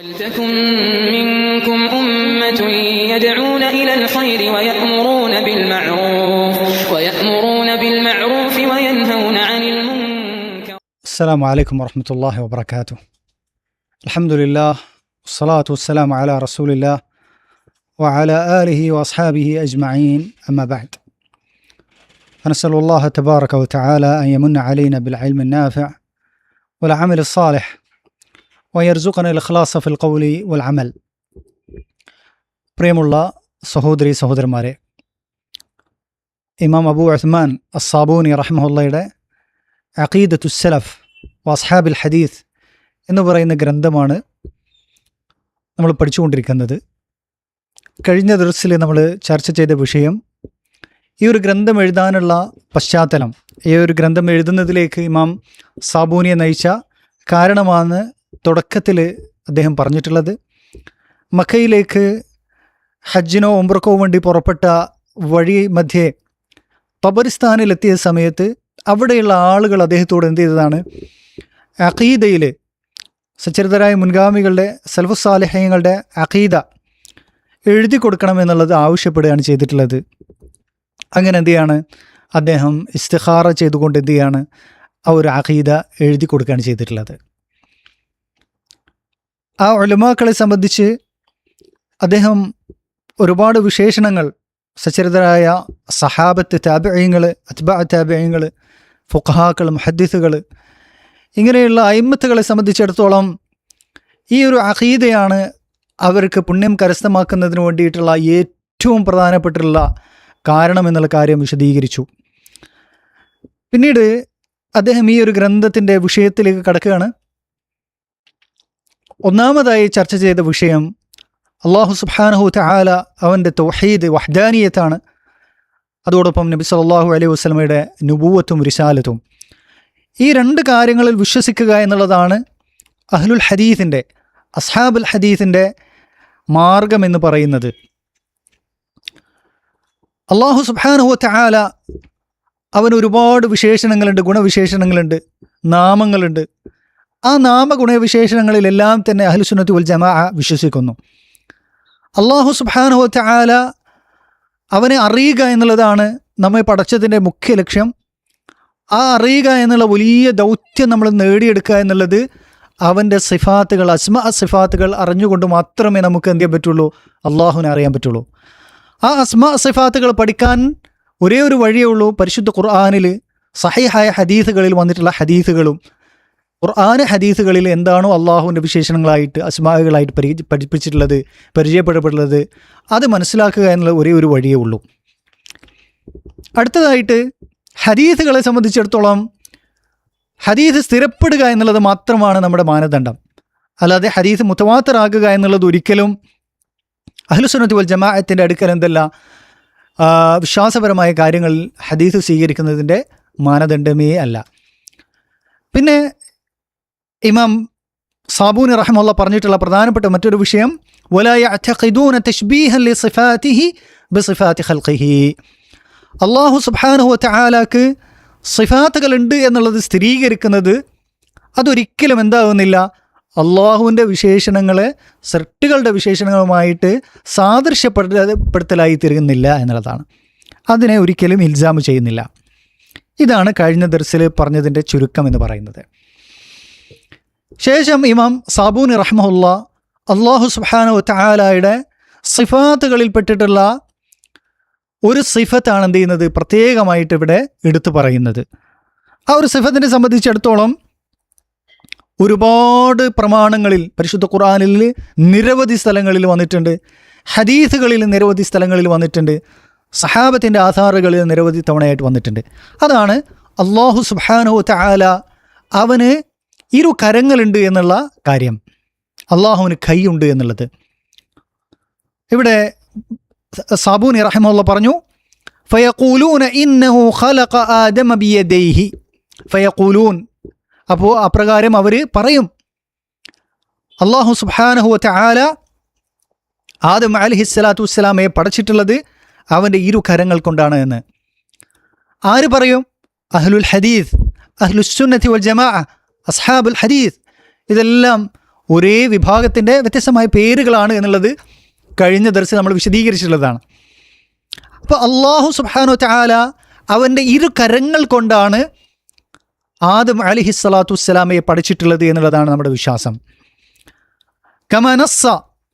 وَلْتَكُنْ مِنْكُمْ أُمَّةٌ يَدْعُونَ إِلَى الْخَيْرِ وَيَأْمُرُونَ بِالْمَعْرُوفِ وَيَنْهَوْنَ عَنِ الْمُنكَرِ. السلام عليكم ورحمة الله وبركاته. الحمد لله والصلاة والسلام على رسول الله وعلى آله وأصحابه أجمعين، أما بعد، فنسأل الله تبارك وتعالى أن يمن علينا بالعلم النافع والعمل الصالح ويرزقنا الإخلاص في القول والعمل. പ്രിയമുള്ള സഹോദരി സഹോദരന്മാരെ, ഇമാം അബൂ ഉസ്മാൻ അസ്സാബൂനി റഹ്മഹുള്ളയുടെ അഖീദത്തുസ് സലഫ് വഅസ്ഹാബുൽ ഹദീസ് എന്ന് പറയുന്ന ഗ്രന്ഥമാണ് നമ്മൾ പഠിച്ചുകൊണ്ടിരിക്കുന്നത്. കഴിഞ്ഞ ദിവസത്തിൽ നമ്മൾ ചർച്ച ചെയ്ത വിഷയം, ഈ ഒരു ഗ്രന്ഥം എഴുതാനുള്ള പശ്ചാത്തലം, ഈ ഒരു ഗ്രന്ഥം എഴുതുന്നതിലേക്ക് ഇമാം സാബൂനിയെ നയിച്ച കാരണമാണ് തുടക്കത്തിൽ അദ്ദേഹം പറഞ്ഞിട്ടുള്ളത്. മക്കയിലേക്ക് ഹജ്ജിനോ ഉംറക്കോ വേണ്ടി പുറപ്പെട്ട വഴി മധ്യേ ഖബറിസ്ഥാനിലെത്തിയ സമയത്ത് അവിടെയുള്ള ആളുകൾ അദ്ദേഹത്തോട് എന്ത് ചെയ്തതാണ്, അഖീദയിൽ സച്ചരിതരായ മുൻഗാമികളുടെ സലഫുസ് സാലിഹീങ്ങളുടെ അഖീദ എഴുതി കൊടുക്കണമെന്നുള്ളത് ആവശ്യപ്പെടുകയാണ് ചെയ്തിട്ടുള്ളത്. അങ്ങനെ എന്ത് ചെയ്യാണ്, അദ്ദേഹം ഇസ്തിഖാറ ചെയ്തുകൊണ്ട് എന്ത് ചെയ്യാണ്, ആ ഒരു അഖീദ എഴുതി കൊടുക്കുകയാണ് ചെയ്തിട്ടുള്ളത്. ആ ഉലമാക്കളെ സംബന്ധിച്ച് അദ്ദേഹം ഒരുപാട് വിശേഷണങ്ങൾ, സച്ചരിതരായ സഹാബത്ത്, താബിഈങ്ങൾ, അത്ബാ താബിഈങ്ങൾ, ഫുഖഹാക്കൾ, മുഹദ്ദിസുകൾ, ഇങ്ങനെയുള്ള അയിമ്മത്തുകളെ സംബന്ധിച്ചിടത്തോളം ഈ ഒരു അഖീദയാണ് അവർക്ക് പുണ്യം കരസ്ഥമാക്കുന്നതിന് വേണ്ടിയിട്ടുള്ള ഏറ്റവും പ്രധാനപ്പെട്ടുള്ള കാരണം എന്നുള്ള കാര്യം വിശദീകരിച്ചു. പിന്നീട് അദ്ദേഹം ഈ ഒരു ഗ്രന്ഥത്തിൻ്റെ വിഷയത്തിലേക്ക് കടക്കുകയാണ്. ഒന്നാമതായി ചർച്ച ചെയ്ത വിഷയം അല്ലാഹു സുബ്ഹാനഹു തആല അവൻ്റെ തൗഹീദ്, വഹ്ദാനിയത്താണ്. അതോടൊപ്പം നബി സല്ലല്ലാഹു അലൈഹി വസല്ലമയുടെ നുബുവത്തും റിസാലത്തും. ഈ രണ്ട് കാര്യങ്ങളിൽ വിശ്വസിക്കുക എന്നുള്ളതാണ് അഹ്ലുൽ ഹദീസിൻ്റെ, അസ്ഹാബുൽ ഹദീസിൻ്റെ മാർഗം എന്ന് പറയുന്നത്. അല്ലാഹു സുബ്ഹാനഹു തആല അവന് ഒരുപാട് വിശേഷണങ്ങളുണ്ട്, ഗുണവിശേഷണങ്ങളുണ്ട്, നാമങ്ങളുണ്ട്. ആ നാമഗുണവിശേഷണങ്ങളിലെല്ലാം തന്നെ അഹ്ലുസുന്നത്തി വൽ ജമാഅ വിശ്വസിക്കുന്നു. അല്ലാഹു സുബ്ഹാനഹു തആല അവനെ അറിയുക എന്നുള്ളതാണ് നമ്മെ പടച്ചതിൻ്റെ മുഖ്യ ലക്ഷ്യം. ആ അറിയുക എന്നുള്ള വലിയ ദൗത്യം നമ്മൾ നേടിയെടുക്കുക എന്നുള്ളത് അവൻ്റെ സിഫാത്തുകൾ, അസ്മാ സിഫാത്തുകൾ അറിഞ്ഞുകൊണ്ട് മാത്രമേ നമുക്ക് എന്ത് ചെയ്യാൻ പറ്റുള്ളൂ, അള്ളാഹുവിനെ അറിയാൻ പറ്റുള്ളൂ. ആ അസ്മാ സിഫാത്തുകൾ പഠിക്കാൻ ഒരേ ഒരു വഴിയേ ഉള്ളൂ, പരിശുദ്ധ ഖുർആനിൽ സഹീഹായ ഹദീസുകളിൽ വന്നിട്ടുള്ള ഹദീസുകളും ഖുർആൻ ഹദീസുകളിൽ എന്താണോ അള്ളാഹുവിൻ്റെ വിശേഷണങ്ങളായിട്ട്, അസ്മാകളായിട്ട് പഠിപ്പിച്ചിട്ടുള്ളത്, പരിചയപ്പെടപ്പെട്ടുള്ളത്, അത് മനസ്സിലാക്കുക എന്നുള്ള ഒരേ ഒരു വഴിയേ ഉള്ളൂ. അടുത്തതായിട്ട് ഹദീസുകളെ സംബന്ധിച്ചിടത്തോളം ഹദീസ് സ്ഥിരപ്പെടുക എന്നുള്ളത് മാത്രമാണ് നമ്മുടെ മാനദണ്ഡം. അല്ലാതെ ഹദീസ് മുതവാത്തിറാകുക എന്നുള്ളത് ഒരിക്കലും അഹ്ലുസുന്നത്തി വൽ ജമാഅത്തിൻ്റെ അടുക്കൽ എന്തല്ല, വിശ്വാസപരമായ കാര്യങ്ങളിൽ ഹദീസ് സ്വീകരിക്കുന്നതിൻ്റെ മാനദണ്ഡമേ അല്ല. പിന്നെ ഇമാം സാബൂനി റഹിമഹുല്ലാഹ് പറഞ്ഞിട്ടുള്ള പ്രധാനപ്പെട്ട മറ്റൊരു വിഷയം, വലാ യഅ്തഖിദൂന തശ്ബീഹൻ ലിസിഫാതിഹി ബിസിഫാതി ഖൽഖിഹി. അല്ലാഹു സുബ്ഹാനഹു വതആലക്ക് സിഫാത്തുകളുണ്ട് എന്നുള്ളത് സ്ഥിരീകരിക്കുന്നത് അതൊരിക്കലും എന്താകുന്നില്ല, അള്ളാഹുവിൻ്റെ വിശേഷണങ്ങളെ സൃഷ്ടികളുടെ വിശേഷണങ്ങളുമായിട്ട് സാദൃശ്യപ്പെടുത്തലായി തീരുന്നില്ല എന്നുള്ളതാണ്. അതിനെ ഒരിക്കലും ഇൽസാമ് ചെയ്യുന്നില്ല. ഇതാണ് കഴിഞ്ഞ ദർസിൽ പറഞ്ഞതിൻ്റെ ചുരുക്കം എന്ന് പറയുന്നത്. ശേഷം ഇമാം സാബൂനി റഹ്മഹുല്ലാഹ് അല്ലാഹു സുബ്ഹാനഹു വതആലയുടെ സിഫാത്തുകളിൽപ്പെട്ടിട്ടുള്ള ഒരു സിഫത്താണ് എന്ത് ചെയ്യുന്നത്, പ്രത്യേകമായിട്ട് ഇവിടെ എടുത്തു പറയുന്നത്. ആ ഒരു സിഫത്തിനെ സംബന്ധിച്ചിടത്തോളം ഒരുപാട് പ്രമാണങ്ങളിൽ, പരിശുദ്ധ ഖുർആനിൽ നിരവധി സ്ഥലങ്ങളിൽ വന്നിട്ടുണ്ട്, ഹദീസുകളിൽ നിരവധി സ്ഥലങ്ങളിൽ വന്നിട്ടുണ്ട്, സഹാബത്തിൻ്റെ ആധാറുകളിൽ നിരവധി തവണയായിട്ട് വന്നിട്ടുണ്ട്. അതാണ് അല്ലാഹു സുബ്ഹാനഹു വതആല അവന് ഇരു കരങ്ങളുണ്ട് എന്നുള്ള കാര്യം, അള്ളാഹുവിന് കൈയുണ്ട് എന്നുള്ളത്. ഇവിടെ സാബൂനി റഹിമഹുല്ലാഹ് പറഞ്ഞു, ഫയഖൂലൂന ഇന്നഹു ഖലഖ ആദമ ബിയദൈഹി. ഫയഖൂലൂൻ, അപ്പോൾ അപ്രകാരം അവർ പറയും, അല്ലാഹു സുബ്ഹാനഹു വതആല ആദം അലൈഹിസ്സലാത്തു വസ്സലാമയെ പടച്ചിട്ടുള്ളത് അവൻ്റെ ഇരു കരങ്ങൾ കൊണ്ടാണ് എന്ന്. ആര് പറയും? അഹ്ലുൽ ഹദീസ്, അഹ്ലുസ്സുന്നത്തി വൽ ജമാഅ, അസ്ഹാബുൽ ഹദീസ്. ഇതെല്ലാം ഒരേ വിഭാഗത്തിൻ്റെ വ്യത്യസ്തമായ പേരുകളാണ് എന്നുള്ളത് കഴിഞ്ഞ ദർശനം നമ്മൾ വിശദീകരിച്ചിട്ടുള്ളതാണ്. അപ്പോൾ അള്ളാഹു സുബ്ഹാനഹു വതആല അവൻ്റെ ഇരു കരങ്ങൾ കൊണ്ടാണ് ആദം അലൈഹിസ്സലാത്തു വസ്സലാമയെ പഠിച്ചിട്ടുള്ളത് എന്നുള്ളതാണ് നമ്മുടെ വിശ്വാസം. കമാ നസ്സ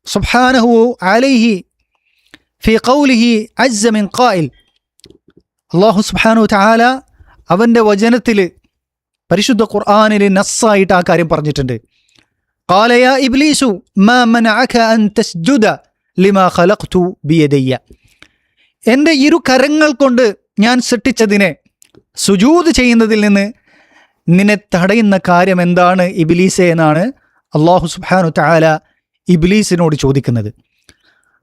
സുബ്ഹാനഹു അലൈഹി ഫി ഖൗലിഹി അസ്സ മിൻ ഖായിൽ, അള്ളാഹു സുബ്ഹാനഹു വതആല അവൻ്റെ വചനത്തിൽ പരിശുദ്ധ ഖുർആനിൽ നസ്സായിട്ട് ആ കാര്യം പറഞ്ഞിട്ടുണ്ട്. ഖാല യാ ഇബ്ലീസു മാ മനഅക അൻ തസ്ജുദ ലിമാ ഖലഖ്തു ബിയദയ്യ, എൻ്റെ ഇരു കരങ്ങൾ കൊണ്ട് ഞാൻ സൃഷ്ടിച്ചതിനെ സുജൂദ് ചെയ്യുന്നതിൽ നിന്ന് നിന്നെ തടയുന്ന കാര്യം എന്താണ് ഇബ്ലീസേ എന്നാണ് അള്ളാഹു സുബ്ഹാനഹു വതആല ഇബ്ലീസിനോട് ചോദിക്കുന്നത്.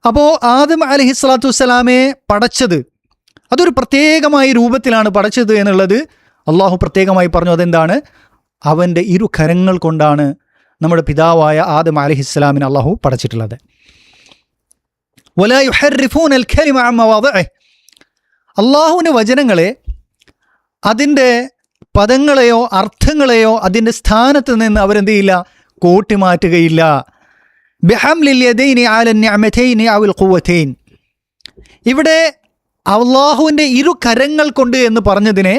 അപ്പോൾ ആദം അലൈഹിസ്സലാത്തു വസ്സലാമയെ പടച്ചത് അതൊരു പ്രത്യേകമായ രൂപത്തിലാണ് പടച്ചത് എന്നുള്ളത് അള്ളാഹു പ്രത്യേകമായി പറഞ്ഞു. അതെന്താണ്? അവൻ്റെ ഇരു കരങ്ങൾ കൊണ്ടാണ് നമ്മുടെ പിതാവായ ആദം അലൈഹിസ്സലാമിനെ അള്ളാഹു പടച്ചിട്ടുള്ളത്. വലാ യുഹർരിഫൂനൽ കലിമ അൻ മവാദിഇഹി, അള്ളാഹുവിൻ്റെ വചനങ്ങളെ അതിൻ്റെ പദങ്ങളെയോ അർത്ഥങ്ങളെയോ അതിൻ്റെ സ്ഥാനത്ത് നിന്ന് അവരെന്ത് ചെയ്യില്ല? കോട്ടിമാറ്റുകയില്ല. ബിഹംലിൽ യദൈനി അലൻ നിഅമതൈനി അവൽ ഖുവതൈൻ, ഇവിടെ അള്ളാഹുവിൻ്റെ ഇരു കരങ്ങൾ കൊണ്ട് എന്ന് പറഞ്ഞതിനെ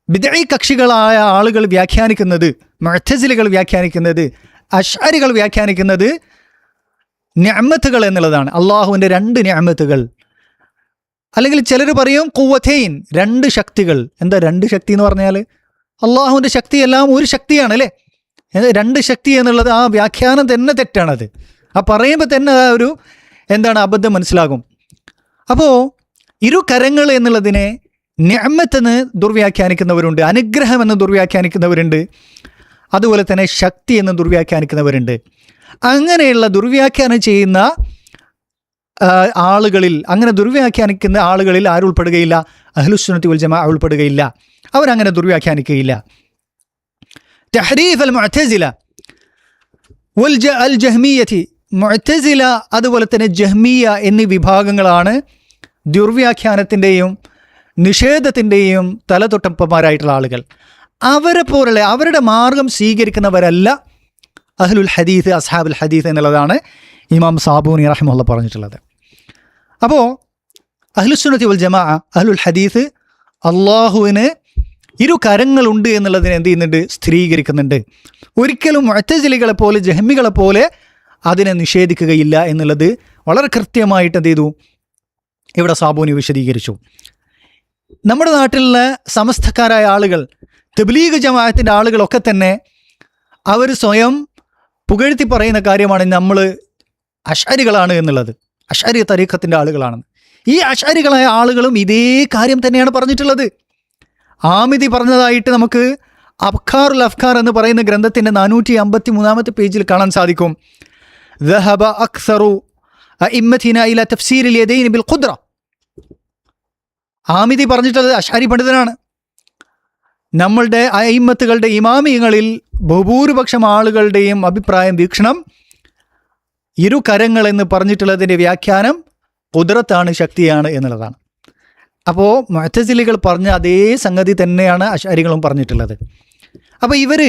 ബിദ്ഈ കക്ഷികളായ ആളുകൾ വ്യാഖ്യാനിക്കുന്നത്, മുഅ്തസിലികൾ വ്യാഖ്യാനിക്കുന്നത്, അശ്അരികൾ വ്യാഖ്യാനിക്കുന്നത് നിഅമത്തുകൾ എന്നുള്ളതാണ്. അള്ളാഹുവിൻ്റെ രണ്ട് നിഅമത്തുകൾ, അല്ലെങ്കിൽ ചിലർ പറയും ഖുവതൈൻ, രണ്ട് ശക്തികൾ. എന്താ രണ്ട് ശക്തി എന്ന് പറഞ്ഞാൽ? അള്ളാഹുവിൻ്റെ ശക്തി എല്ലാം ഒരു ശക്തിയാണ് അല്ലേ? രണ്ട് ശക്തി എന്നുള്ളത് ആ വ്യാഖ്യാനം തന്നെ തെറ്റാണത്. ആ പറയുമ്പോൾ തന്നെ ഒരു അബദ്ധം മനസ്സിലാകും. അപ്പോൾ ഇരു കരങ്ങൾ എന്നുള്ളതിനെ നിഅമത്തെന്ന് ദുർവ്യാഖ്യാനിക്കുന്നവരുണ്ട്, അനുഗ്രഹം എന്ന് ദുർവ്യാഖ്യാനിക്കുന്നവരുണ്ട്, അതുപോലെ തന്നെ ശക്തി എന്ന് ദുർവ്യാഖ്യാനിക്കുന്നവരുണ്ട്. അങ്ങനെയുള്ള ദുർവ്യാഖ്യാനം ചെയ്യുന്ന ആളുകളിൽ, അങ്ങനെ ദുർവ്യാഖ്യാനിക്കുന്ന ആളുകളിൽ ആരും ഉൾപ്പെടുകയില്ല? അഹ്ലുസ്സുന്നത്തി വൽ ജമാഅ ഉൾപ്പെടുകയില്ല. അവരങ്ങനെ ദുർവ്യാഖ്യാനിക്കുകയില്ല. തഹ്രീഫ് അൽ മുഅ്തസില വൽ അൽ ജഹ്മിയ്യത്തി, മുഅ്തസില അതുപോലെ തന്നെ ജഹ്മിയ എന്നീ വിഭാഗങ്ങളാണ് ദുർവ്യാഖ്യാനത്തിൻ്റെയും നിഷേധത്തിൻ്റെയും തലതൊട്ടപ്പന്മാരായിട്ടുള്ള ആളുകൾ. അവരെ പോലുള്ള അവരുടെ മാർഗം സ്വീകരിക്കുന്നവരല്ല അഹ്ലുൽ ഹദീസ്, അസ്ഹാബുൽ ഹദീസ് എന്നുള്ളതാണ് ഇമാം സാബൂനി റഹിമഹുല്ലാഹ് പറഞ്ഞിട്ടുള്ളത്. അപ്പോൾ അഹ്ലുസ്സുന്നത്തി വൽ ജമാഅ, അഹ്ലുൽ ഹദീസ് അള്ളാഹുവിന് ഇരു കരങ്ങളുണ്ട് എന്നുള്ളതിനെ എന്ത് ചെയ്യുന്നുണ്ട്? സ്ഥിരീകരിക്കുന്നുണ്ട്. ഒരിക്കലും മുഅ്തസിലികളെ പോലെ ജഹ്മികളെ പോലെ അതിനെ നിഷേധിക്കുകയില്ല എന്നുള്ളത് വളരെ കൃത്യമായിട്ട് എന്ത് ചെയ്തു? ഇവിടെ സാബൂനി വിശദീകരിച്ചു. നമ്മുടെ നാട്ടിലുള്ള സമസ്തക്കാരായ ആളുകൾ, തബ്ലീഗ് ജമാഅത്തിൻ്റെ ആളുകളൊക്കെ തന്നെ അവർ സ്വയം പുകഴ്ത്തി പറയുന്ന കാര്യമാണ് നമ്മൾ അശ്അരികളാണ് എന്നുള്ളത്, അശ്അരി തരീഖത്തിൻ്റെ ആളുകളാണെന്ന്. ഈ അശ്അരികളായ ആളുകളും ഇതേ കാര്യം തന്നെയാണ് പറഞ്ഞിട്ടുള്ളത്. ആമിദി പറഞ്ഞതായിട്ട് നമുക്ക് അഫ്കാറുൽ അഫ്കാർ എന്ന് പറയുന്ന ഗ്രന്ഥത്തിൻ്റെ 453 പേജിൽ കാണാൻ സാധിക്കും. ദഹബ അക്സറു അഇമ്മതിന ഇല തഫ്സീരിൽ യദൈനി ബിൽ ഖുദ്റ. ആമിദി പറഞ്ഞിട്ടുള്ളത് അശ്അരി പണ്ഡിതനാണ്. നമ്മളുടെ അയിമ്മത്തുകളുടെ ഇമാമിയങ്ങളിൽ ബഹുഭൂരിപക്ഷം ആളുകളുടെയും അഭിപ്രായം, വീക്ഷണം, ഇരു കരങ്ങൾ എന്ന് പറഞ്ഞിട്ടുള്ളതിൻ്റെ വ്യാഖ്യാനം ഖുദ്റത്താണ്, ശക്തിയാണ് എന്നുള്ളതാണ്. അപ്പോൾ മുഅ്തസിലികൾ പറഞ്ഞ അതേ സംഗതി തന്നെയാണ് അശ്അരികളും പറഞ്ഞിട്ടുള്ളത്. അപ്പോൾ ഇവർ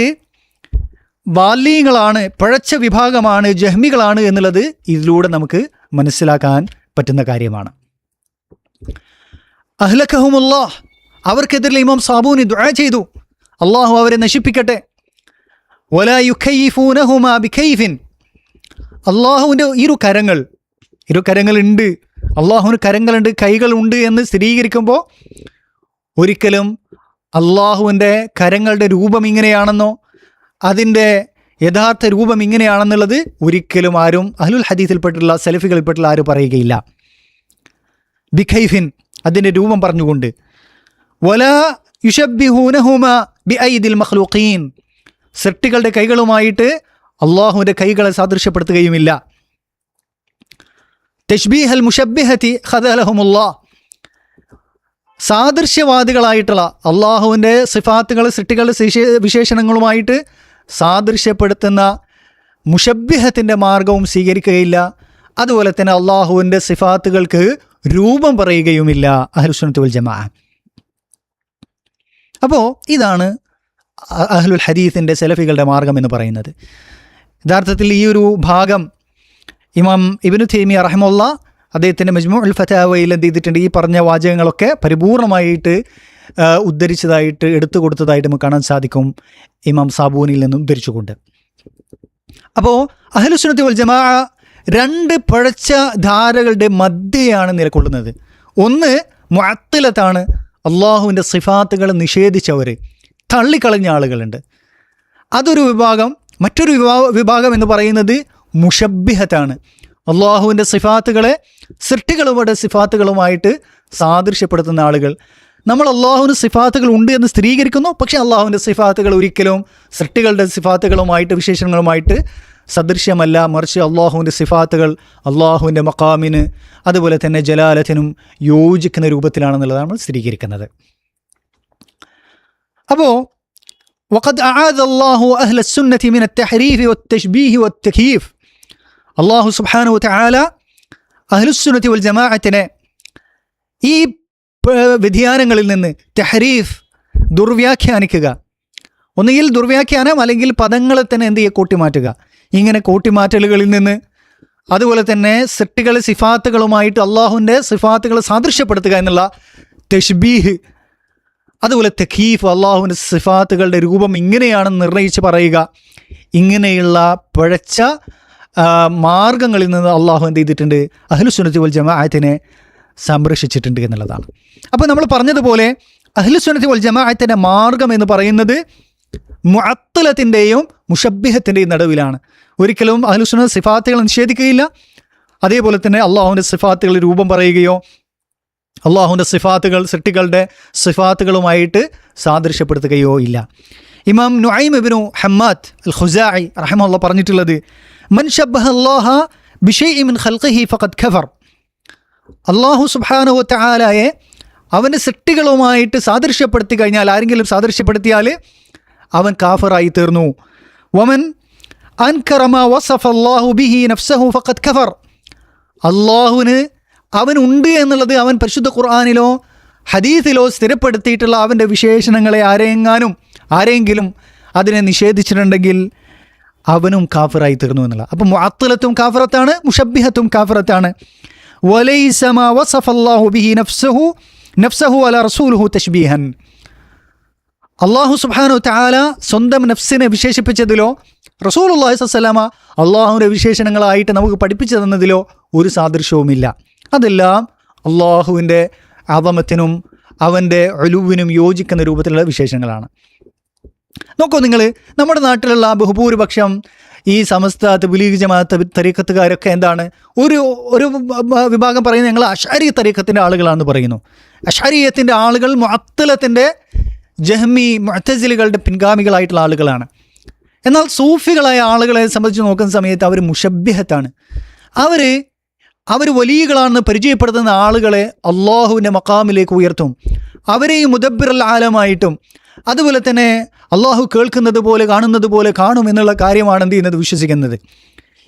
ബാല്യങ്ങളാണ്, പഴച്ച വിഭാഗമാണ്, ജഹ്മികളാണ് എന്നുള്ളത് ഇതിലൂടെ നമുക്ക് മനസ്സിലാക്കാൻ പറ്റുന്ന കാര്യമാണ്. അഹ്ലക്കഹുമുല്ലാഹ്, അവർക്കെതിരെ ഇമാം സാബൂനി ദുആ ചെയ്തു, അള്ളാഹു അവരെ നശിപ്പിക്കട്ടെ. വലാ യുഖയ്യിഫൂനഹുമാ ബിഖൈഫിൻ, അള്ളാഹുവിൻ്റെ ഇരു കരങ്ങളുണ്ട്, അള്ളാഹുവിന് കരങ്ങളുണ്ട്, കൈകളുണ്ട് എന്ന് സ്ഥിരീകരിക്കുമ്പോൾ ഒരിക്കലും അള്ളാഹുവിൻ്റെ കരങ്ങളുടെ രൂപം ഇങ്ങനെയാണെന്നോ അതിൻ്റെ യഥാർത്ഥ രൂപം ഇങ്ങനെയാണെന്നുള്ളത് ഒരിക്കലും ആരും അഹ്ലുൽ ഹദീസിൽപ്പെട്ടുള്ള സലഫികളിൽപ്പെട്ടുള്ള ആരും പറയുകയില്ല. ബിഖൈഫിൻ, അതിൻ്റെ രൂപം പറഞ്ഞുകൊണ്ട്. വലാ യുശബ്ബിഹൂനഹുമാ ബിഐദിൽ മഖ്ലൂഖീൻ, സൃഷ്ടികളുടെ കൈകളുമായിട്ട് അള്ളാഹുവിൻ്റെ കൈകളെ സാദൃശ്യപ്പെടുത്തുകയുമില്ല. തശ്ബീഹൽ മുശബ്ബിഹത്തി ഖദലഹുമുല്ലാഹ്, സാദൃശ്യവാദികളായിട്ടുള്ള അള്ളാഹുവിൻ്റെ സിഫാത്തുകൾ, സൃഷ്ടികളുടെ വിശേഷണങ്ങളുമായിട്ട് സാദൃശ്യപ്പെടുത്തുന്ന മുശബ്ബിഹത്തിൻ്റെ മാർഗവും സ്വീകരിക്കുകയില്ല. അതുപോലെ തന്നെ അള്ളാഹുവിൻ്റെ സിഫാത്തുകൾക്ക് രൂപം പറയുകയുമില്ല അഹ്ലുസുന്നത്ത് വൽ ജമാഅ. അപ്പോൾ ഇതാണ് അഹ്ലുൽ ഹദീസിൻ്റെ സലഫികളുടെ മാർഗം എന്ന് പറയുന്നത്. യഥാർത്ഥത്തിൽ ഈ ഒരു ഭാഗം ഇമാം ഇബ്നു തൈമിയ്യ റഹിമഹുള്ള അദ്ദേഹത്തിൻ്റെ മജ്മൂഉൽ ഫതാവയിൽ എന്ത് ചെയ്തിട്ടുണ്ട്, ഈ പറഞ്ഞ വാചകങ്ങളൊക്കെ പരിപൂർണമായിട്ട് ഉദ്ധരിച്ചതായിട്ട് എടുത്തു കൊടുത്തതായിട്ട് നമുക്ക് കാണാൻ സാധിക്കും ഇമാം സാബൂനിൽ നിന്നും ഉദ്ധരിച്ചുകൊണ്ട്. അപ്പോൾ അഹ്ലുസുന്നത്തി വൽ ജമാഅ രണ്ട് പഴച്ച ധാരകളുടെ മധ്യയാണ് നിലകൊള്ളുന്നത്. ഒന്ന് മുഅത്തിലത്താണ്, അള്ളാഹുവിൻ്റെ സിഫാത്തുകൾ നിഷേധിച്ചവർ, തള്ളിക്കളഞ്ഞ ആളുകളുണ്ട്, അതൊരു വിഭാഗം. മറ്റൊരു വിഭാഗം എന്ന് പറയുന്നത് മുഷബ്ബിഹത്താണ്, അള്ളാഹുവിൻ്റെ സിഫാത്തുകളെ സൃഷ്ടികളുടെ സിഫാത്തുകളുമായിട്ട് സാദൃശ്യപ്പെടുത്തുന്ന ആളുകൾ. നമ്മൾ അള്ളാഹുവിന് സിഫാത്തുകൾ ഉണ്ട് എന്ന് സ്ഥിരീകരിക്കുന്നു, പക്ഷേ അള്ളാഹുവിൻ്റെ സിഫാത്തുകൾ ഒരിക്കലും സൃഷ്ടികളുടെ സിഫാത്തുകളുമായിട്ട് വിശേഷങ്ങളുമായിട്ട് സദൃശ്യമല്ല, മറിച്ച് അള്ളാഹുവിൻ്റെ സിഫാത്തുകൾ അള്ളാഹുവിൻ്റെ മഖാമിന് അതുപോലെ തന്നെ ജലാലത്തിനും യോജിക്കുന്ന രൂപത്തിലാണെന്നുള്ളതാണ് നമ്മൾ സ്ഥിരീകരിക്കുന്നത്. അപ്പോൾ വഖദ് അആദ അല്ലാഹു അഹ്ല സുന്നതി മിന അത്തഹരീഫ് വത്തശ്ബീഹ് വത്തകീഫ്, അള്ളാഹു സുബ്ഹാനഹു വതആല അഹ്ലുസുന്നതി വൽ ജമാഅത്തിനെ ഈ വ്യതിയാനങ്ങളിൽ നിന്ന്, തഹരീഫ് ദുർവ്യാഖ്യാനിക്കുക, ഒന്നുകിൽ ദുർവ്യാഖ്യാനം അല്ലെങ്കിൽ പദങ്ങളെ തന്നെ എന്ത് ചെയ്യുക, കൂട്ടിമാറ്റുക, ഇങ്ങനെ കൂട്ടിമാറ്റലുകളിൽ നിന്ന്, അതുപോലെ തന്നെ സൃഷ്ടികളെ സിഫാത്തുകളുമായിട്ട് അള്ളാഹുവിൻ്റെ സിഫാത്തുകളെ സാദൃശ്യപ്പെടുത്തുക എന്നുള്ള തശ്ബീഹ്, അതുപോലെ തഖീഫ്, അള്ളാഹുവിൻ്റെ സിഫാത്തുകളുടെ രൂപം ഇങ്ങനെയാണെന്ന് നിർണയിച്ച് പറയുക, ഇങ്ങനെയുള്ള പിഴച്ച മാർഗങ്ങളിൽ നിന്ന് അള്ളാഹു എന്ത് ചെയ്തിട്ടുണ്ട്, അഹ്ലുസുന്നത്തി വൽ ജമാഅത്തിനെ സംരക്ഷിച്ചിട്ടുണ്ട് എന്നുള്ളതാണ്. അപ്പോൾ നമ്മൾ പറഞ്ഞതുപോലെ അഹ്ലുസുന്നത്തി വൽ ജമാഅത്തിൻ്റെ മാർഗം എന്ന് പറയുന്നത് മുഅത്തലത്തിൻ്റെയും മുഷബ്ബിഹത്തിൻ്റെയും നടുവിലാണ്. ഒരിക്കലും അഹ്ലുസുന്നത്ത് സിഫാത്തുകൾ നിഷേധിക്കുകയില്ല, അതേപോലെ തന്നെ അള്ളാഹുവിൻ്റെ സിഫാത്തുകൾ രൂപം പറയുകയോ അള്ളാഹുവിൻ്റെ സിഫാത്തുകൾ സൃഷ്ടികളുടെ സിഫാത്തുകളുമായിട്ട് സാദൃശ്യപ്പെടുത്തുകയോ ഇല്ല. ഇമാം നുഐം ഇബ്നു ഹമ്മാദ് അൽ ഖുസാഇ റഹിമഹുല്ലാഹ് പറഞ്ഞിട്ടുള്ളത്, മൻ ശബ്ബഹ അല്ലാഹ ബിശൈഇൻ മിൻ ഖൽഖിഹി ഫഖദ് കഫർ, അള്ളാഹു സുബ്ഹാനഹു വതആലയെ അവൻ്റെ സൃഷ്ടികളുമായിട്ട് സാദൃശ്യപ്പെടുത്തി കഴിഞ്ഞാൽ, ആരെങ്കിലും സാദൃശ്യപ്പെടുത്തിയാൽ അവൻ കാഫറായി തീർന്നു. വമൻ അൻകറ മാ വസഫ അല്ലാഹു ബിഹി നഫ്സഹു ഫഖദ് കഫർ, അള്ളാഹുവിന് അവനുണ്ട് എന്നുള്ളത് അവൻ പരിശുദ്ധ ഖുർആനിലോ ഹദീസിലോ സ്ഥിരപ്പെടുത്തിയിട്ടുള്ള അവൻ്റെ വിശേഷണങ്ങളെ ആരെങ്കിലും അതിനെ നിഷേധിച്ചിട്ടുണ്ടെങ്കിൽ അവനും കാഫിറായി തീർന്നു എന്നുള്ള. അപ്പം മുഅത്തലത്തും കാഫിറത്താണ്, മുഷബ്ബിഹത്തും കാഫിറത്താണ്. വലൈസ മാ വസഫ അല്ലാഹു ബിഹി നഫ്സഹു വലാ റസൂലുഹു തശ്ബീഹൻ, അള്ളാഹു സുബ്ഹാനഹു വതആല സ്വന്തം നഫ്സിനെ വിശേഷിപ്പിച്ചതിലോ റസൂലുള്ളാഹി സ്വല്ലല്ലാഹു അലൈഹി വസല്ലമ അള്ളാഹുവിൻ്റെ വിശേഷണങ്ങളായിട്ട് നമുക്ക് പഠിപ്പിച്ചു തന്നതിലോ ഒരു സാദൃശ്യവുമില്ല. അതെല്ലാം അള്ളാഹുവിൻ്റെ അദമത്തിനും അവൻ്റെ ഉലുവിനും യോജിക്കുന്ന രൂപത്തിലുള്ള വിശേഷങ്ങളാണ്. നോക്കൂ നിങ്ങൾ, നമ്മുടെ നാട്ടിലുള്ള ബഹുഭൂരിപക്ഷം ഈ സമസ്ത തബ്ലീഗ് ജമാഅത്ത് തരീഖത്തുകാരൊക്കെ എന്താണ്, ഒരു വിഭാഗം പറയുന്നത് ഞങ്ങൾ അശ്അരി തരീഖത്തിൻ്റെ ആളുകളാണെന്ന് പറയുന്നു. അശ്അരിയത്തിൻ്റെ ആളുകൾ മുഅത്തലത്തിൻ്റെ ജഹ്മി മുഅ്തസിലികളുടെ പിൻഗാമികളായിട്ടുള്ള ആളുകളാണ്. എന്നാൽ സൂഫികളായ ആളുകളെ സംബന്ധിച്ച് നോക്കുന്ന സമയത്ത് അവർ മുഷബ്ബിഹത്താണ്. അവർ വലിയകളാണെന്ന് പരിചയപ്പെടുത്തുന്ന ആളുകളെ അള്ളാഹുവിൻ്റെ മഖാമിലേക്ക് ഉയർത്തും, അവരെയും മുദബ്ബിറുൽ ആലമായിട്ടും അതുപോലെ തന്നെ അള്ളാഹു കേൾക്കുന്നത് പോലെ കാണുന്നത് പോലെ കാണും എന്നുള്ള കാര്യമാണ് എന്ത് ചെയ്യുന്നത്, വിശ്വസിക്കുന്നത്.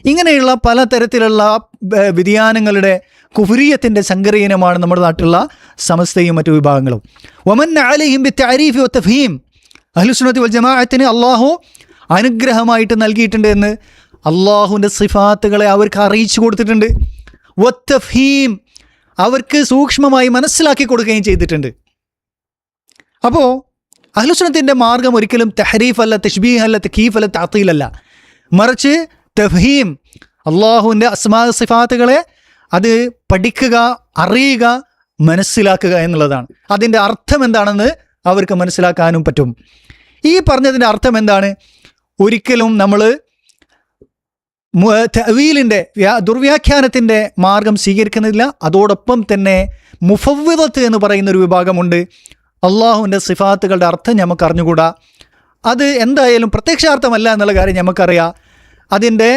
ഇങ്ങനെയുള്ള പലതരത്തിലുള്ള വ്യതിയാനങ്ങളുടെ കുഫ്രിയത്തിൻ്റെ സങ്കരയിനമാണ് നമ്മുടെ നാട്ടിലുള്ള സമസ്തയും മറ്റു വിഭാഗങ്ങളും. വമൻ അലൈഹിം ബിത്തഅരീഫ് വത്തഫ്ഹീം, അഹ്ലുസുന്നത്തി വൽ ജമാഅത്തിന് അള്ളാഹു അനുഗ്രഹമായിട്ട് നൽകിയിട്ടുണ്ട് എന്ന് അള്ളാഹുവിൻ്റെ സിഫാത്തുകളെ അവർക്ക് അറിയിച്ചു കൊടുത്തിട്ടുണ്ട്. വത്തഫ്ഹീം, അവർക്ക് സൂക്ഷ്മമായി മനസ്സിലാക്കി കൊടുക്കുകയും ചെയ്തിട്ടുണ്ട്. അപ്പോൾ അഹ്ലുസുന്നത്തിൻ്റെ മാർഗം ഒരിക്കലും തഹരീഫ് അല്ല, തശ്ബീഹ് അല്ല, തഖീഫ് അല്ല, തഅതീൽ അല്ല, മറിച്ച് തഫ്ഹീം, അള്ളാഹുവിൻ്റെ അസ്മാ സിഫാത്തുകളെ അത് പഠിക്കുക, അറിയുക, മനസ്സിലാക്കുക എന്നുള്ളതാണ്. അതിൻ്റെ അർത്ഥം എന്താണെന്ന് അവർക്ക് മനസ്സിലാക്കാനും പറ്റും. ഈ പറഞ്ഞതിൻ്റെ അർത്ഥം എന്താണ്? ഒരിക്കലും നമ്മൾ തഅവീലിൻ്റെ ദുർവ്യാഖ്യാനത്തിൻ്റെ മാർഗം സ്വീകരിക്കുന്നില്ല. അതോടൊപ്പം തന്നെ മുഫവ്വിദത്ത് എന്ന് പറയുന്നൊരു വിഭാഗമുണ്ട്. അള്ളാഹുവിൻ്റെ സിഫാത്തുകളുടെ അർത്ഥം നമുക്ക് അറിഞ്ഞുകൂടാ, അത് എന്തായാലും പ്രത്യക്ഷാർത്ഥമല്ല എന്നുള്ള കാര്യം നമുക്കറിയാം, അതിൻ്റെ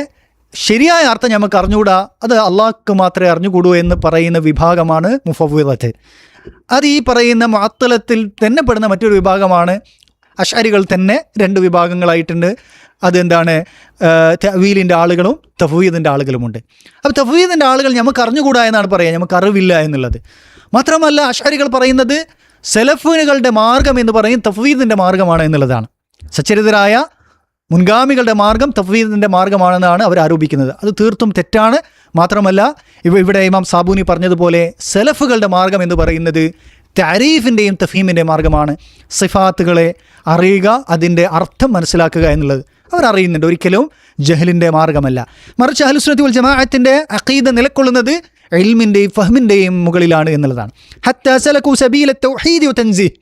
ശരിയായ അർത്ഥം നമുക്ക് അറിഞ്ഞുകൂടാ, അത് അള്ളാഹ്ക്ക് മാത്രമേ അറിഞ്ഞുകൂടൂ എന്ന് പറയുന്ന വിഭാഗമാണ് മുഫവ്വിദത്ത്. അത് ഈ പറയുന്ന മുഅത്തലത്തിൽ തന്നെ പെടുന്ന മറ്റൊരു വിഭാഗമാണ്. അശ്അരികൾ തന്നെ രണ്ട് വിഭാഗങ്ങളായിട്ടുണ്ട്. അതെന്താണ്? തഅവീലിൻ്റെ ആളുകളും തഫ്വീദിൻ്റെ ആളുകളുമുണ്ട്. അപ്പോൾ തഫ്വീദിൻ്റെ ആളുകൾ നമുക്ക് അറിഞ്ഞുകൂടാ എന്നാണ് പറയുക, നമുക്ക് അറിവില്ല എന്നുള്ളത്. മാത്രമല്ല അശ്അരികൾ പറയുന്നത് സലഫുകളുടെ മാർഗം എന്ന് പറയും തഫ്വീദിൻ്റെ മാർഗമാണ് എന്നുള്ളതാണ്. സച്ചരിതരായ മുൻഗാമികളുടെ മാർഗം തഫ്വീദിൻ്റെ മാർഗമാണെന്നാണ് അവർ ആരോപിക്കുന്നത്. അത് തീർത്തും തെറ്റാണ്. മാത്രമല്ല ഇവിടെ ഇമാം സാബൂനി പറഞ്ഞതുപോലെ സലഫുകളുടെ മാർഗം എന്ന് പറയുന്നത് തഅരീഫിൻ്റെയും തഫീമിൻ്റെയും മാർഗമാണ്. സിഫാത്തുകളെ അറിയുക, അതിൻ്റെ അർത്ഥം മനസ്സിലാക്കുക എന്നുള്ളത് അവരറിയുന്നുണ്ട്. ഒരിക്കലും ജഹലിൻ്റെ മാർഗമല്ല. മറിച്ച് അഹ്ലുസുന്നത്തി വൽ ജമാഅത്തിൻ്റെ അഖീദ നിലകൊള്ളുന്നത് ഇൽമിൻ്റെയും ഫഹ്മിൻ്റെയും മുകളിലാണ് എന്നുള്ളതാണ്. ഹത്താ സലകൂ സബീല തൗഹീദി വ തൻസീഹ്.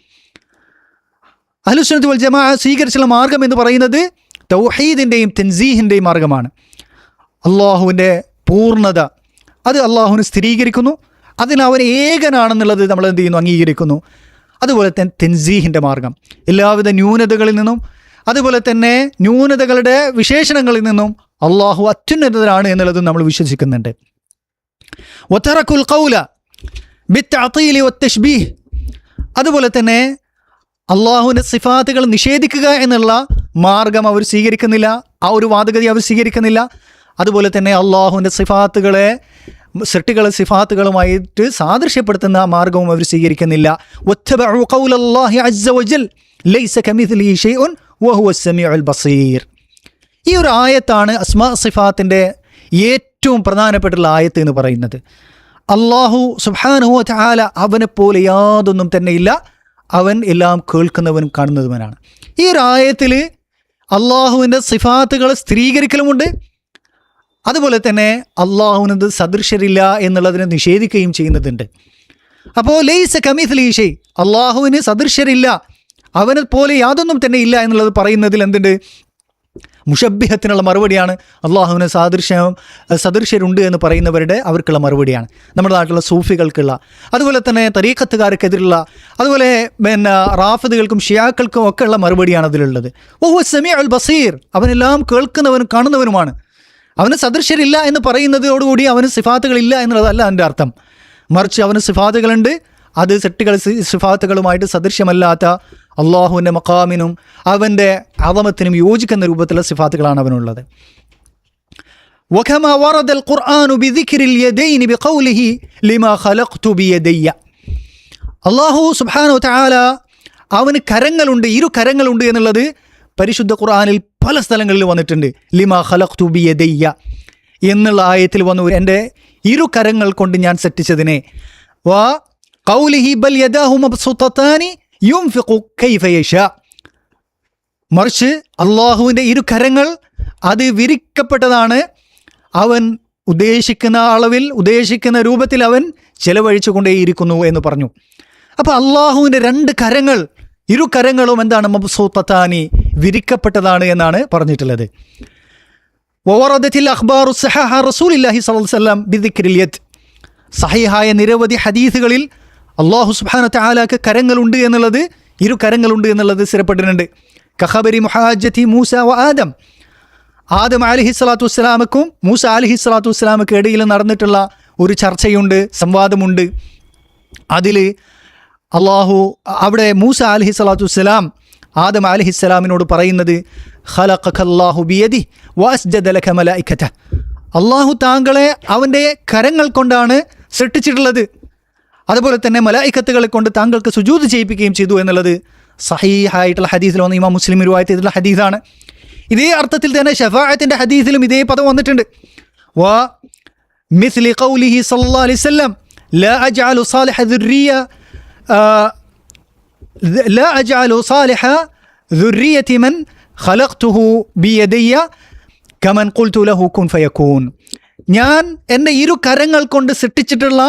അഹ്ലുസുന്നത്തി വൽ ജമാഅ സ്വീകരിച്ചുള്ള മാർഗം എന്ന് പറയുന്നത് തൗഹീദിൻ്റെയും തൻസീഹിൻ്റെയും മാർഗമാണ്. അള്ളാഹുവിൻ്റെ പൂർണ്ണത അത് അള്ളാഹുവിന് സ്ഥിരീകരിക്കുന്നു. അതിന് അവൻ ഏകനാണെന്നുള്ളത് നമ്മൾ എന്ത് ചെയ്യുന്നു? അംഗീകരിക്കുന്നു. അതുപോലെ തന്നെ തൻസീഹിൻ്റെ മാർഗം, എല്ലാവിധ ന്യൂനതകളിൽ നിന്നും അതുപോലെ തന്നെ ന്യൂനതകളുടെ വിശേഷണങ്ങളിൽ നിന്നും അള്ളാഹു അത്യുന്നതനാണ് എന്നുള്ളത് നമ്മൾ വിശ്വസിക്കുന്നുണ്ട്. വതറകുൽ ഖൗല ബിത്തഅതീലി വത്തശ്ബീഹ്. അതുപോലെ തന്നെ അള്ളാഹുവിൻ്റെ സിഫാത്തുകൾ നിഷേധിക്കുക എന്നുള്ള മാർഗം അവർ സ്വീകരിക്കുന്നില്ല, ആ ഒരു വാദഗതി അവർ സ്വീകരിക്കുന്നില്ല. അതുപോലെ തന്നെ അള്ളാഹുവിൻ്റെ സിഫാത്തുകളെ സൃഷ്ടികളെ സിഫാത്തുകളുമായിട്ട് സാദൃശ്യപ്പെടുത്തുന്ന മാർഗവും അവർ സ്വീകരിക്കുന്നില്ല. വത്തബഉ ഖൗലല്ലാഹി അസ്സ വജൽ ലൈസ കമിസ്ലിഹി ശൈഉൻ വഹുവ സമീഉൽ ബസീർ. ഈ ഒരു ആയത്താണ് അസ്മാ സിഫാത്തിൻ്റെ ഏറ്റവും പ്രധാനപ്പെട്ടുള്ള ആയത്ത് എന്ന് പറയുന്നത്. അള്ളാഹു സുബ്ഹാനഹു വ തആല അവനെപ്പോലെ യാതൊന്നും തന്നെ ഇല്ല, അവൻ എല്ലാം കേൾക്കുന്നവനും കാണുന്നതുവനാണ്. ഈ ഒരു ആയത്തിൽ അള്ളാഹുവിൻ്റെ സിഫാത്തുകൾ സ്ഥിരീകരിക്കലുമുണ്ട്, അതുപോലെ തന്നെ അള്ളാഹുവിനത് സദൃശരില്ല എന്നുള്ളതിനെ നിഷേധിക്കുകയും ചെയ്യുന്നതുണ്ട്. അപ്പോൾ ലൈസ കമിസ്ലിഹി ഷൈ, അള്ളാഹുവിന് സദൃശരില്ല, അവനെ പോലെ യാതൊന്നും തന്നെ ഇല്ല എന്നുള്ളത് പറയുന്നതിൽ എന്തുണ്ട്? മുഷബ്ബിഹത്തിനുള്ള മറുപടിയാണ്. അള്ളാഹുവിന് സദൃശ്യരുണ്ട് എന്ന് പറയുന്നവരുടെ അവർക്കുള്ള മറുപടിയാണ്, നമ്മുടെ നാട്ടിലുള്ള സൂഫികൾക്കുള്ള, അതുപോലെ തന്നെ തരീഖത്തുകാർക്കെതിരുള്ള, അതുപോലെ റാഫിദുകൾക്കും ഷിയാക്കൾക്കും ഒക്കെ ഉള്ള മറുപടിയാണ് അതിലുള്ളത്. വഹുവ സമീഉൽ ബസീർ, അവനെല്ലാം കേൾക്കുന്നവനും കാണുന്നവനുമാണ്. അവന് സദൃശ്യരില്ല എന്ന് പറയുന്നതോടുകൂടി അവന് സിഫാത്തുകളില്ല എന്നുള്ളതല്ല അതിൻ്റെ അർത്ഥം. മറിച്ച് അവന് സിഫാത്തുകളുണ്ട്, അത് സൃഷ്ടികൾ സിഫാത്തുകളുമായിട്ട് സദൃശ്യമല്ലാത്ത അള്ളാഹുവിൻ്റെ മഖാമിനും അവൻ്റെ അദമത്തിനും യോജിക്കുന്ന രൂപത്തിലുള്ള സിഫാത്തുകളാണ് അവനുള്ളത്. വകമാ വറദൽ ഖുർആനു ബിദിക്രിൽ യദൈനി ബിഖൗലിഹി ലിമാ ഖലഖ്തു ബിയദയ്യ. അള്ളാഹു സുബ്ഹാനഹു വ തആല അവന് കരങ്ങളുണ്ട്, ഇരു കരങ്ങളുണ്ട് എന്നുള്ളത് പരിശുദ്ധ ഖുർആനിൽ പല സ്ഥലങ്ങളിൽ വന്നിട്ടുണ്ട്. ലിമാ ഖലഖ്തു ബിയദയ്യ എന്നുള്ള ആയത്തിൽ വന്നു, എൻ്റെ ഇരു കരങ്ങൾ കൊണ്ട് ഞാൻ സൃഷ്ടിച്ചതിനെ. വാ ഖൗലിഹി ബൽ യദാഹു മബ്സൂതതാനി യുൻഫിഖു കൈഫ യശാ. മറിച്ച് അള്ളാഹുവിൻ്റെ ഇരു കരങ്ങൾ അത് വിരിക്കപ്പെട്ടതാണ്, അവൻ ഉദ്ദേശിക്കുന്ന അളവിൽ ഉദ്ദേശിക്കുന്ന രൂപത്തിൽ അവൻ ചെലവഴിച്ചു കൊണ്ടേയിരിക്കുന്നു എന്ന് പറഞ്ഞു. അപ്പോൾ അള്ളാഹുവിൻ്റെ രണ്ട് കരങ്ങൾ, ഇരു കരങ്ങളും എന്താണ്? മബ്സൂതതാനി, വിരിക്കപ്പെട്ടതാണ് എന്നാണ് പറഞ്ഞിട്ടുള്ളത്. വവറദത്തിൽ അഖ്ബാറു സഹഹ റസൂലുള്ളാഹി സ്വല്ലല്ലാഹു അലൈഹി വസല്ലം ബിദിക്രിൽ യദ്. സഹീഹായ നിരവധി ഹദീസുകളിൽ അള്ളാഹു സുബ്ഹാനഹു വ തആലക്ക് കരങ്ങളുണ്ട് എന്നുള്ളത്, ഇരു കരങ്ങളുണ്ട് എന്നുള്ളത് സ്ഥിരപ്പെട്ടിട്ടുണ്ട്. കഖബരി മുഹാജത്തി മൂസ വ ആദം. ആദം അലൈഹി സ്വലാത്തു വസ്സലാമക്കും മൂസ അലൈഹി സ്വലാത്തു വസ്സലാമക്കും ഇടയിൽ നടന്നിട്ടുള്ള ഒരു ചർച്ചയുണ്ട്, സംവാദമുണ്ട്. അതിൽ അള്ളാഹു അവിടെ മൂസ അലൈഹി സ്വലാത്തു വസ്സലാം ആദം അലൈഹിസ്സലാമിനോട് പറയുന്നത് ഖലഖകല്ലാഹു ബിയദി വഅസ്ജദ ലക മലായികത. അള്ളാഹു താങ്കളെ അവൻ്റെ കരങ്ങൾ കൊണ്ടാണ് സൃഷ്ടിച്ചിട്ടുള്ളത്, അതുപോലെ തന്നെ മലായികത്തുകളെ കൊണ്ട് താങ്കൾക്ക് സുജൂദ് ചെയ്യിപ്പിക്കുകയും ചെയ്തു എന്നുള്ളത് സഹീഹായിട്ടുള്ള ഹദീസിൽ വന്ന ഇമാം മുസ്ലിം റിവായത്ത് ചെയ്തിട്ടുള്ള ഹദീസാണ്. ഇതേ അർത്ഥത്തിൽ തന്നെ ശഫാഅത്തിൻ്റെ ഹദീസിലും ഇതേ പദം വന്നിട്ടുണ്ട്. വ മിസ്ലി ഖൗലിഹി സല്ലല്ലാഹു അലൈഹി വസല്ലം ലാ അജ്അലു സാലിഹ ദുർരിയ ലാ അജ്അലു സാലിഹ ദുർരിയതി മൻ ഖലഖ്തുഹു ബിയദയ്യ കമൻ ഖുൽതു ലഹു കുൻ ഫയകൂൻ. ഞാൻ എൻ്റെ ഇരു കരങ്ങൾ കൊണ്ട് സൃഷ്ടിച്ചിട്ടുള്ള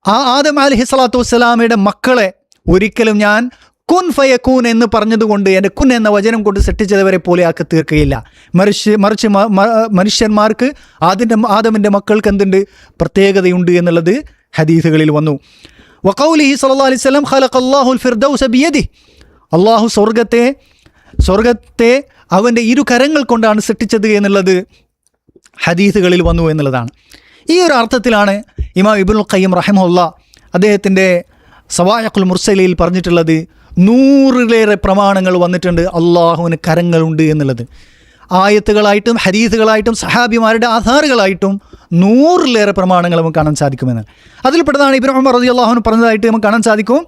ആ ആദം അലൈഹി സ്വലാത്തു വസ്സലാമയുടെ മക്കളെ ഒരിക്കലും ഞാൻ കുൻ ഫയകൂൻ എന്ന് പറഞ്ഞതുകൊണ്ട്, എൻ്റെ കുൻ എന്ന വചനം കൊണ്ട് സൃഷ്ടിച്ചവരെ പോലെ ആക്കി തീർക്കുകയില്ല. മറിച്ച് മനുഷ്യന്മാർക്ക് ആദമിൻ്റെ മക്കൾക്ക് എന്തുണ്ട്? പ്രത്യേകതയുണ്ട് എന്നുള്ളത് ഹദീസുകളിൽ വന്നു. വഖൗലിഹി സ്വല്ലല്ലാഹു അലൈഹി വസല്ലം ഖലഖല്ലാഹുൽ ഫിർദൗസ ബിയദിഹി. അള്ളാഹു സ്വർഗത്തെ അവൻ്റെ ഇരു കരങ്ങൾ കൊണ്ടാണ് സൃഷ്ടിച്ചത് എന്നുള്ളത് ഹദീസുകളിൽ വന്നു എന്നുള്ളതാണ്. ഈ ഒരു അർത്ഥത്തിലാണ് ഇമാം ഇബ്നുൽ ഖയ്യിം റഹിമഹുല്ലാ അദ്ദേഹത്തിൻ്റെ സവായഖുൽ മുർസലിൽ പറഞ്ഞിട്ടുള്ളത് 100-ലേറെ പ്രമാണങ്ങൾ വന്നിട്ടുണ്ട് അള്ളാഹുവിന് കരങ്ങളുണ്ട് എന്നുള്ളത്. ആയത്തുകളായിട്ടും ഹദീസുകളായിട്ടും സഹാബിമാരുടെ ആധാറുകളായിട്ടും 100-ലേറെ പ്രമാണങ്ങൾ നമുക്ക് കാണാൻ സാധിക്കുമെന്ന്. അതിൽപ്പെട്ടതാണ് ഇബ്നു ഉമർ റളിയല്ലാഹു അൻഹു പറഞ്ഞതായിട്ട് നമുക്ക് കാണാൻ സാധിക്കും.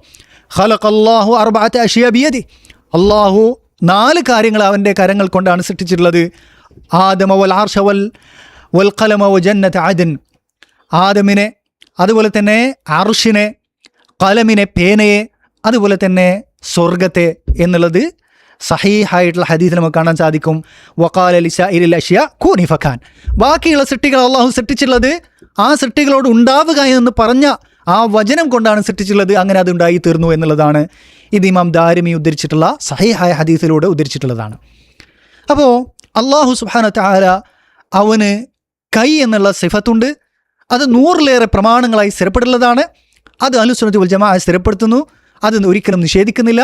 ഖലഖല്ലാഹു അർബഅത അഷ്യാ ബിയദി. അള്ളാഹു 4 കാര്യങ്ങൾ അവൻ്റെ കരങ്ങൾ കൊണ്ടാണ് സൃഷ്ടിച്ചിട്ടുള്ളത്. ആദമ വൽ അർശ വൽ ഖലമ വ ജന്നത അദൻ, ആദമിനെ, അതുപോലെ തന്നെ അർഷിനെ, ഖലമിനെ പേനയെ, അതുപോലെ തന്നെ സ്വർഗത്തെ എന്നുള്ളത് സഹീഹായിട്ടുള്ള ഹദീസിൽ നമുക്ക് കാണാൻ സാധിക്കും. വഖാല ലിസാഇരിൽ അഷ്യ കൂനി ഫക്കാൻ, ബാക്കിയുള്ള സൃഷ്ടികൾ അള്ളാഹു സൃഷ്ടിച്ചിട്ടുള്ളത് ആ സൃഷ്ടികളോട് ഉണ്ടാവുക എന്ന് പറഞ്ഞ ആ വചനം കൊണ്ടാണ് സൃഷ്ടിച്ചിട്ടുള്ളത്. അങ്ങനെ അത് ഉണ്ടായി തീർന്നു എന്നുള്ളതാണ് ഇത് ഇമാം ദാരിമി ഉദ്ധരിച്ചിട്ടുള്ള സഹീഹായ ഹദീസിലൂടെ ഉദ്ധരിച്ചിട്ടുള്ളതാണ്. അപ്പോൾ അള്ളാഹു സുബ്ഹാനഹു വ തആല അവന് കൈ എന്നുള്ള സിഫത്തുണ്ട്. അത് 100ലേറെ പ്രമാണങ്ങളായി സ്ഥിരപ്പെട്ടുള്ളതാണ്. അത് അഹ്ലുസുന്നത്തി വൽ ജമാഅ സ്ഥിരപ്പെടുത്തുന്നു, അത് ഒരിക്കലും നിഷേധിക്കുന്നില്ല.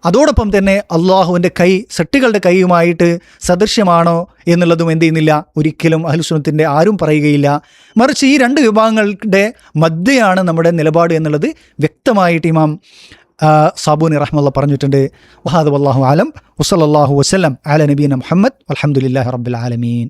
അതോടൊപ്പം തന്നെ അള്ളാഹുവിൻ്റെ കൈ സൃഷ്ടികളുടെ കൈയുമായിട്ട് സദൃശ്യമാണോ എന്നുള്ളതും എന്ത് ചെയ്യുന്നില്ല, ഒരിക്കലും അഹ്ലുസുന്നത്തിൻ്റെ ആരും പറയുകയില്ല. മറിച്ച് ഈ 2 വിഭാഗങ്ങളുടെ മധ്യയാണ് നമ്മുടെ നിലപാട് എന്നുള്ളത് വ്യക്തമായിട്ട് ഇമാം സാബൂനി റഹ്മത്തുള്ളാഹി പറഞ്ഞിട്ടുണ്ട്. വഹാദ വല്ലാഹു ആലം വസല്ലല്ലാഹു വസല്ലം അലാ നബീന മുഹമ്മദ് വൽഹംദുലില്ലാഹി റബ്ബിൽ ആലമീൻ.